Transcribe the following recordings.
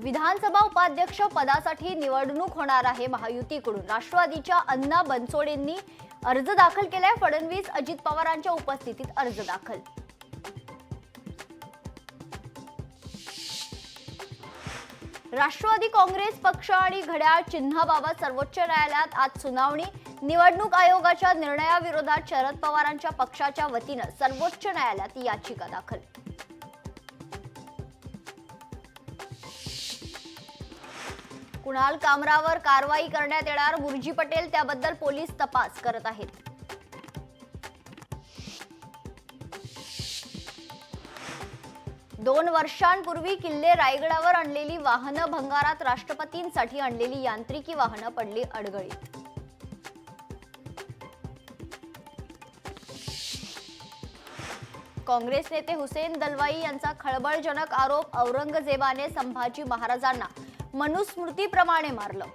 विधानसभा उपाध्यक्ष पदासाठी निवडणूक होणार आहे महायुतीकडून। राष्ट्रवादीच्या अण्णा बनसोडेंनी अर्ज दाखल केलाय। फडणवीस अजित पवारांच्या उपस्थितीत अर्ज दाखल। राष्ट्रवादी काँग्रेस पक्ष आणि घड्याळ चिन्हाबाबत सर्वोच्च न्यायालयात आज सुनावणी। निवडणूक आयोगाच्या निर्णयाविरोधात शरद पवारांच्या पक्षाच्या वतीने सर्वोच्च न्यायालयात याचिका दाखल। कुणाल कामरावर कारवाई करण्यात येणार। बुर्जी पटेल त्याबद्दल पोलीस तपास करत आहेत। दोन वर्षांपूर्वी किल्ले रायगडावर आणलेली वाहनं भंगारात। राष्ट्रपतींसाठी आणलेली यांत्रिकी वाहनं पडली अडगळीत। काँग्रेस नेते हुसेन दलवाई यांचा खळबळजनक आरोप। औरंगजेबाने संभाजी महाराजांना मनुस्मृतीप्रमाणे मारलं।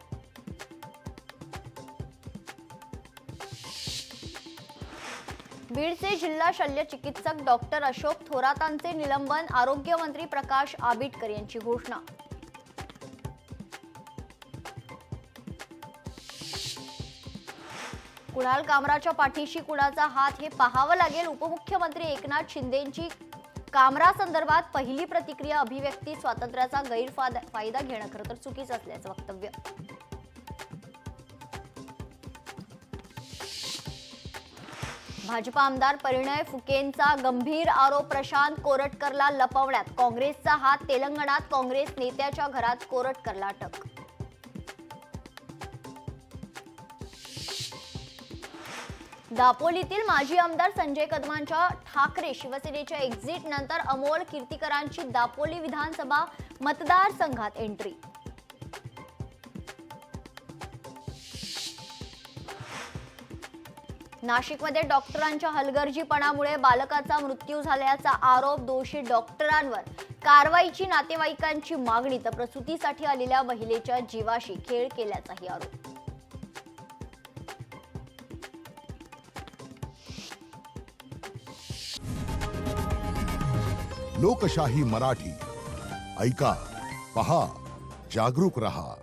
बीडचे जिल्हा शल्य चिकित्सक डॉक्टर अशोक थोरातांचे निलंबन। आरोग्यमंत्री प्रकाश आबिटकर यांची घोषणा। कुणाल कामराच्या पाठीशी कुणाचा हात हे पाहावं लागेल। उपमुख्यमंत्री एकनाथ शिंदेंची कामरा संदर्भात पहिली प्रतिक्रिया। अभिव्यक्ती स्वातंत्र्याचा गैरफायदा घेणं खरं तर चुकीचं असल्याचं वक्तव्य। भाजपा आमदार परिणय फुकेंचा गंभीर आरोप। प्रशांत कोरटकरला लपवण्यात काँग्रेसचा हात। तेलंगणात काँग्रेस नेत्याच्या घरात कोरटकरला अटक। दापोलीतील माजी आमदार संजय कदमांच्या ठाकरे शिवसेनेच्या एक्झिट नंतर अमोल कीर्तीकरांची दापोली विधानसभा मतदारसंघात एंट्री। नाशिकमध्ये डॉक्टरांच्या हलगर्जीपणामुळे बालकाचा मृत्यू झाल्याचा आरोप। दोषी डॉक्टरांवर कारवाईची नातेवाईकांची मागणी। तर प्रसूतीसाठी आलेल्या महिलेच्या जीवाशी खेळ केल्याचाही आरोप। लोकशाही मराठी ऐका, पहा, जागरूक रहा।